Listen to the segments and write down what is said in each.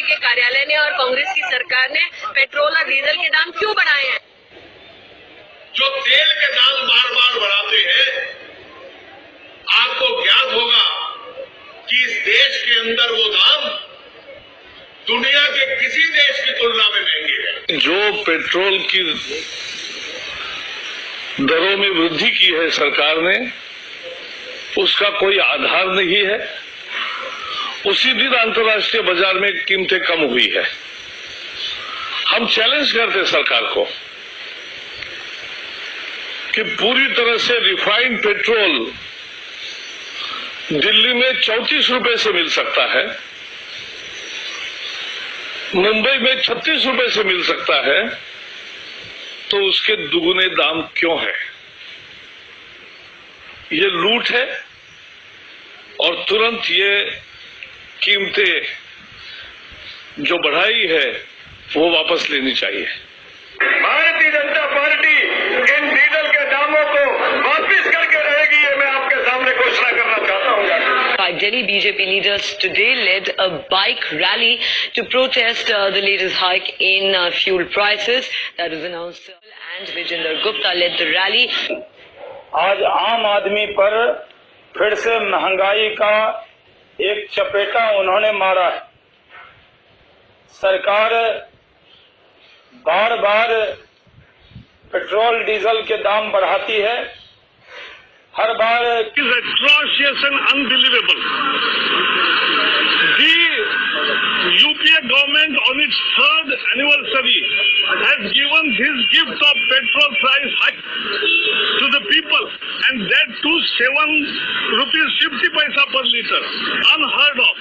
के कार्यालय ने और कांग्रेस की सरकार ने पेट्रोल और डीजल के दाम क्यों बढ़ाए हैं? जो तेल के दाम बार बार बढ़ाते हैं, आपको ज्ञात होगा कि इस देश के अंदर वो दाम दुनिया के किसी देश की तुलना में महंगे हैं। जो पेट्रोल की दरों में वृद्धि की है सरकार ने, उसका कोई आधार नहीं है। उसी दिन अंतर्राष्ट्रीय बाजार में कीमतें कम हुई है। हम चैलेंज करते सरकार को कि पूरी तरह से रिफाइंड पेट्रोल दिल्ली में 34 रुपए से मिल सकता है, मुंबई में 36 रुपए से मिल सकता है, तो उसके दुगुने दाम क्यों है? ये लूट है और तुरंत ये कीमतें जो बढ़ाई है वो वापस लेनी चाहिए। Bharatiya Janata party in diesel के दामों को वापस करके रहेगी, ये मैं आपके सामने घोषणा करना चाहता हूँ। Delhi BJP leaders today led a bike rally to protest the latest hike in fuel prices that was announced, and Vijender Gupta led the rally. आज आम आदमी पर फिर से महंगाई का एक चपेटा उन्होंने मारा है। सरकार बार बार पेट्रोल डीजल के दाम बढ़ाती है। हर बार is atrocious and unbelievable. The UPA government on its third anniversary has given this gift of petrol price hike to the people, and that too 7 rupees 50 paisa per liter. Unheard of,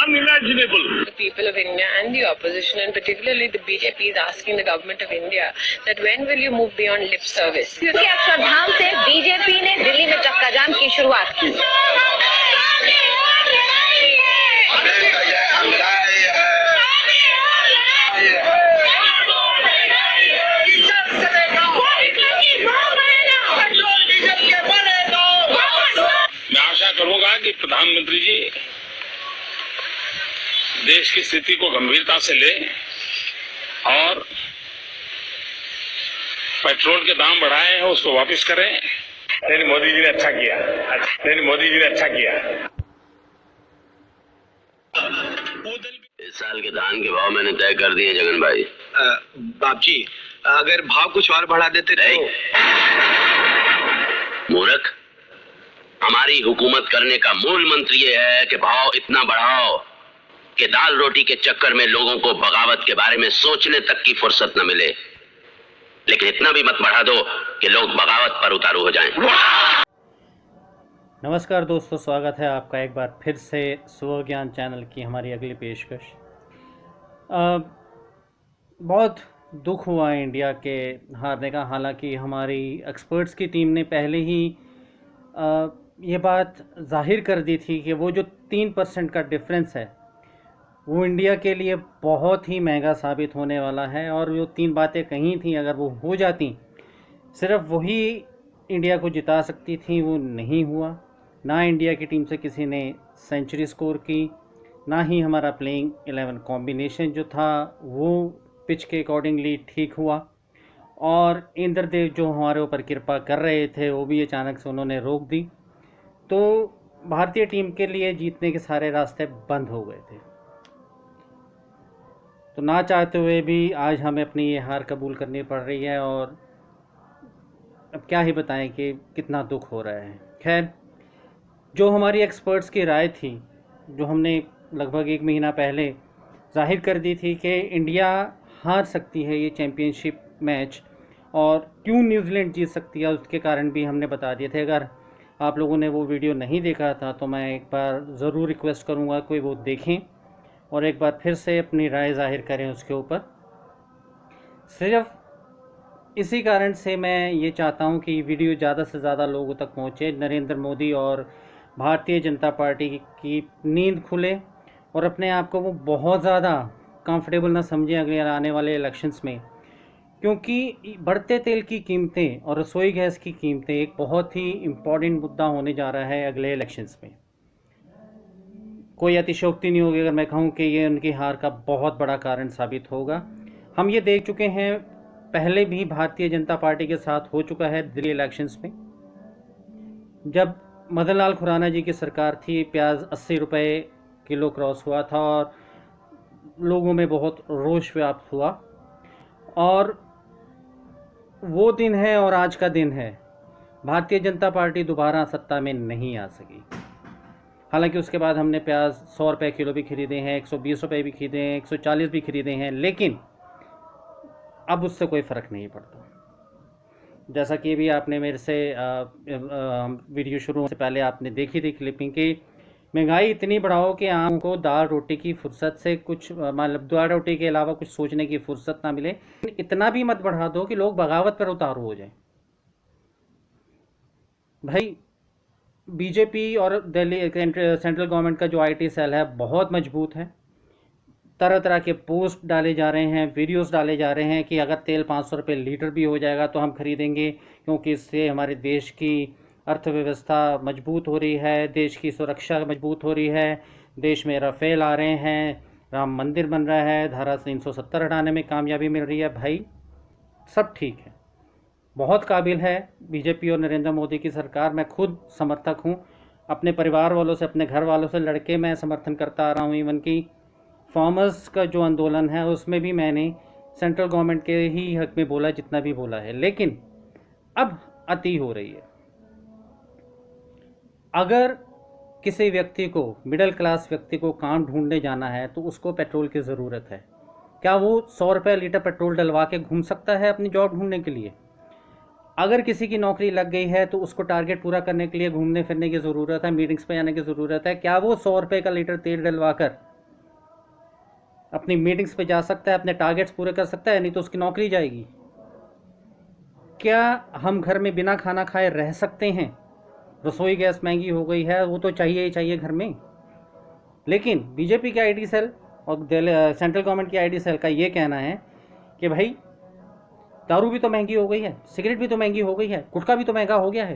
unimaginable. The people of India and the opposition, and particularly the BJP, is asking the government of India that when will you move beyond lip service? इसके अक्षरधाम से BJP ने दिल्ली में चक्का जाम की शुरुआत की। मैं आशा करूंगा कि प्रधानमंत्री जी देश की स्थिति को गंभीरता से ले और पेट्रोल के दाम बढ़ाए हैं उसको वापस करें। नहीं, मोदी जी ने अच्छा किया। नहीं, मोदी जी ने अच्छा किया। इस साल के धान के भाव मैंने तय कर दिए जगन भाई। बाप जी, अगर भाव कुछ और बढ़ा देते तो। मूर्ख, हमारी हुकूमत करने का मूल मंत्र ये है कि भाव इतना बढ़ाओ कि दाल रोटी के चक्कर में लोगों को बगावत के बारे में सोचने तक की फुर्सत न मिले, लेकिन इतना भी मत बढ़ा दो कि लोग बगावत पर उतारू हो जाएं। नमस्कार दोस्तों, स्वागत है आपका एक बार फिर से सुबह ज्ञान चैनल की हमारी अगली पेशकश। बहुत दुख हुआ है इंडिया के हारने का। हालांकि हमारी एक्सपर्ट्स की टीम ने पहले ही ये बात जाहिर कर दी थी कि वो जो 3% का डिफरेंस है वो इंडिया के लिए बहुत ही महंगा साबित होने वाला है। और जो 3 बातें कही थी, अगर वो हो जाती, सिर्फ वही इंडिया को जिता सकती थी। वो नहीं हुआ। ना इंडिया की टीम से किसी ने सेंचुरी स्कोर की, ना ही हमारा प्लेइंग 11 कॉम्बिनेशन जो था वो पिच के अकॉर्डिंगली ठीक हुआ। और इंद्रदेव जो हमारे ऊपर कृपा कर रहे थे वो भी अचानक से उन्होंने रोक दी। तो भारतीय टीम के लिए जीतने के सारे रास्ते बंद हो गए थे। तो ना चाहते हुए भी आज हमें अपनी ये हार कबूल करनी पड़ रही है। और अब क्या ही बताएं कि कितना दुख हो रहा है। खैर, जो हमारी एक्सपर्ट्स की राय थी, जो हमने लगभग 1 महीना पहले जाहिर कर दी थी कि इंडिया हार सकती है ये चैम्पियनशिप मैच और क्यों न्यूजीलैंड जीत सकती है, उसके कारण भी हमने बता दिए थे। अगर आप लोगों ने वो वीडियो नहीं देखा था तो मैं एक बार ज़रूर रिक्वेस्ट करूँगा कोई वो देखें और एक बार फिर से अपनी राय जाहिर करें उसके ऊपर। सिर्फ इसी कारण से मैं ये चाहता हूँ कि वीडियो ज़्यादा से ज़्यादा लोगों तक पहुँचे, नरेंद्र मोदी और भारतीय जनता पार्टी की नींद खुले और अपने आप को वो बहुत ज़्यादा कंफर्टेबल ना समझें अगले आने वाले इलेक्शंस में। क्योंकि बढ़ते तेल की कीमतें और रसोई गैस की कीमतें एक बहुत ही इम्पॉर्टेंट मुद्दा होने जा रहा है अगले इलेक्शंस में। कोई अतिशयोक्ति नहीं होगी अगर मैं कहूँ कि ये उनकी हार का बहुत बड़ा कारण साबित होगा। हम ये देख चुके हैं, पहले भी भारतीय जनता पार्टी के साथ हो चुका है दिल्ली इलेक्शंस में। जब मदन लाल खुराना जी की सरकार थी, प्याज 80 रुपये किलो क्रॉस हुआ था और लोगों में बहुत रोष व्याप्त हुआ। और वो दिन है और आज का दिन है, भारतीय जनता पार्टी दोबारा सत्ता में नहीं आ सकी। हालांकि उसके बाद हमने प्याज 100 रुपये किलो भी खरीदे हैं, 120 रुपये भी खरीदे हैं, 140 भी खरीदे हैं, लेकिन अब उससे कोई फ़र्क नहीं पड़ता। जैसा कि भी आपने मेरे से वीडियो शुरू से पहले आपने देखी थी क्लिपिंग की, महंगाई इतनी बढ़ाओ कि आम को दाल रोटी की फुर्सत से कुछ मतलब दाल रोटी के अलावा कुछ सोचने की फुर्सत ना मिले। इतना भी मत बढ़ा दो कि लोग बगावत पर उतारू हो जाएं। भाई बीजेपी और दिल्ली सेंट्रल गवर्नमेंट का जो आईटी सेल है बहुत मजबूत है। तरह तरह के पोस्ट डाले जा रहे हैं, वीडियोस डाले जा रहे हैं कि अगर तेल 500 रुपये लीटर भी हो जाएगा तो हम खरीदेंगे, क्योंकि इससे हमारे देश की अर्थव्यवस्था मजबूत हो रही है, देश की सुरक्षा मजबूत हो रही है, देश में राफेल आ रहे हैं, राम मंदिर बन रहा है, धारा 370 हटाने में कामयाबी मिल रही है। भाई सब ठीक है, बहुत काबिल है बीजेपी और नरेंद्र मोदी की सरकार। मैं खुद समर्थक हूँ, अपने परिवार वालों से, अपने घर वालों से लड़के मैं समर्थन करता आ रहा हूँ। इवन कि फार्मर्स का जो आंदोलन है उसमें भी मैंने सेंट्रल गवर्नमेंट के ही हक में बोला जितना भी बोला है, लेकिन अब अति हो रही है। अगर किसी व्यक्ति को, मिडिल क्लास व्यक्ति को काम ढूंढने जाना है तो उसको पेट्रोल की ज़रूरत है। क्या वो 100 रुपये लीटर पेट्रोल डलवा के घूम सकता है अपनी जॉब ढूंढने के लिए? अगर किसी की नौकरी लग गई है तो उसको टारगेट पूरा करने के लिए घूमने फिरने की ज़रूरत है, मीटिंग्स पे जाने की ज़रूरत है। क्या वो 100 रुपये का लीटर तेल डलवा कर अपनी मीटिंग्स पे जा सकता है, अपने टारगेट्स पूरे कर सकता है? नहीं तो उसकी नौकरी जाएगी। क्या हम घर में बिना खाना खाए रह सकते हैं? रसोई गैस महंगी हो गई है, वो तो चाहिए ही चाहिए घर में। लेकिन बीजेपी के आईटी सेल और सेंट्रल गवर्नमेंट की आईटी सेल का ये कहना है कि भाई दारू भी तो महंगी हो गई है, सिगरेट भी तो महंगी हो गई है, गुटखा भी तो महंगा हो गया है,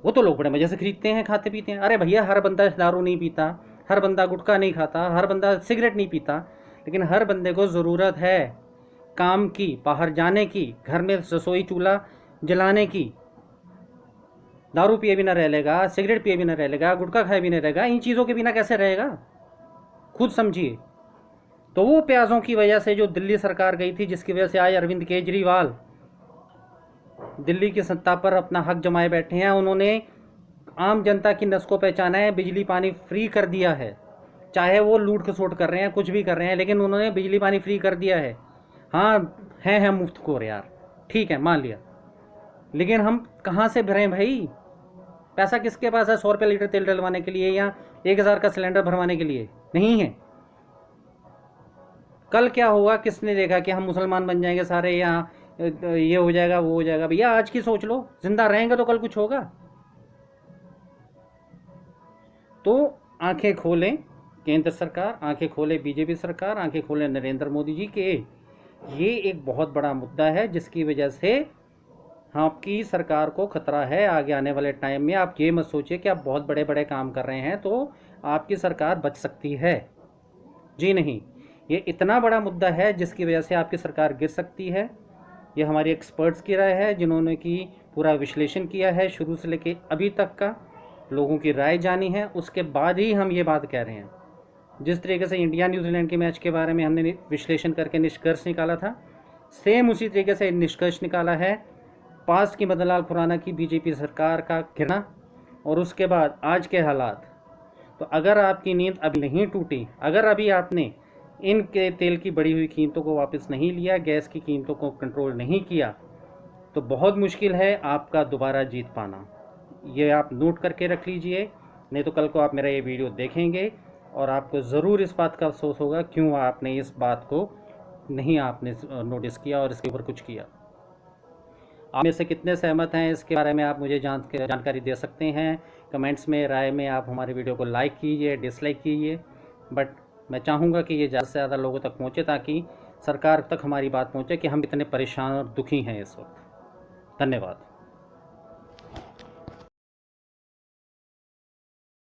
वो तो लोग बड़े मज़े से खरीदते हैं, खाते पीते हैं। अरे भैया, हर बंदा दारू नहीं पीता, हर बंदा गुटखा नहीं खाता, हर बंदा सिगरेट नहीं पीता, लेकिन हर बंदे को ज़रूरत है काम की, बाहर जाने की, घर में रसोई चूल्हा जलाने की। दारू पिए बिना रह लेगा, सिगरेट पिए बिना रह लेगा, गुटखा खाए बिना रहेगा, इन चीज़ों के बिना कैसे रहेगा? खुद समझिए। तो वो प्याज़ों की वजह से जो दिल्ली सरकार गई थी, जिसकी वजह से आज अरविंद केजरीवाल दिल्ली की सत्ता पर अपना हक जमाए बैठे हैं, उन्होंने आम जनता की नस को पहचाना है, बिजली पानी फ्री कर दिया है। चाहे वो लूट खसोट कर रहे हैं, कुछ भी कर रहे हैं, लेकिन उन्होंने बिजली पानी फ्री कर दिया है। हाँ है मुफ्तखोर यार, ठीक है, मान लिया, लेकिन हम कहाँ से भरें भाई? पैसा किसके पास है 100 रुपये लीटर तेल डलवाने के लिए या 1000 का सिलेंडर भरवाने के लिए? नहीं है। कल क्या होगा किसने देखा कि हम मुसलमान बन जाएंगे सारे, यहाँ ये हो जाएगा वो हो जाएगा। भैया आज की सोच लो, जिंदा रहेंगे तो कल कुछ होगा। तो आंखें खोलें केंद्र सरकार, आंखें खोले बीजेपी सरकार, आंखें खोले नरेंद्र मोदी जी के ये एक बहुत बड़ा मुद्दा है जिसकी वजह से आपकी सरकार को खतरा है आगे आने वाले टाइम में। आप ये मत सोचिए कि आप बहुत बड़े बड़े काम कर रहे हैं तो आपकी सरकार बच सकती है, जी नहीं। ये इतना बड़ा मुद्दा है जिसकी वजह से आपकी सरकार गिर सकती है। ये हमारी एक्सपर्ट्स की राय है, जिन्होंने की पूरा विश्लेषण किया है, शुरू से लेके अभी तक का लोगों की राय जानी है, उसके बाद ही हम ये बात कह रहे हैं। जिस तरीके से इंडिया न्यूजीलैंड के मैच के बारे में हमने विश्लेषण करके निष्कर्ष निकाला था, सेम उसी तरीके से निष्कर्ष निकाला है पास्ट की मदन लाल खुराना की बीजेपी सरकार का गिरना और उसके बाद आज के हालात। तो अगर आपकी नींद अभी नहीं टूटी, अगर अभी आपने इनके तेल की बढ़ी हुई कीमतों को वापस नहीं लिया, गैस की कीमतों को कंट्रोल नहीं किया, तो बहुत मुश्किल है आपका दोबारा जीत पाना। ये आप नोट करके रख लीजिए, नहीं तो कल को आप मेरा ये वीडियो देखेंगे और आपको ज़रूर इस बात का अफसोस होगा क्यों आपने इस बात को नहीं आपने नोटिस किया और इसके ऊपर कुछ किया। आप में से कितने सहमत हैं इसके बारे में आप मुझे जानकारी दे सकते हैं कमेंट्स में, राय में। आप हमारे वीडियो को लाइक कीजिए, डिसलाइक कीजिए, बट मैं चाहूँगा कि ये ज़्यादा से ज़्यादा लोगों तक पहुँचे ताकि सरकार तक हमारी बात पहुँचे कि हम कितने परेशान और दुखी हैं इस वक्त। धन्यवाद।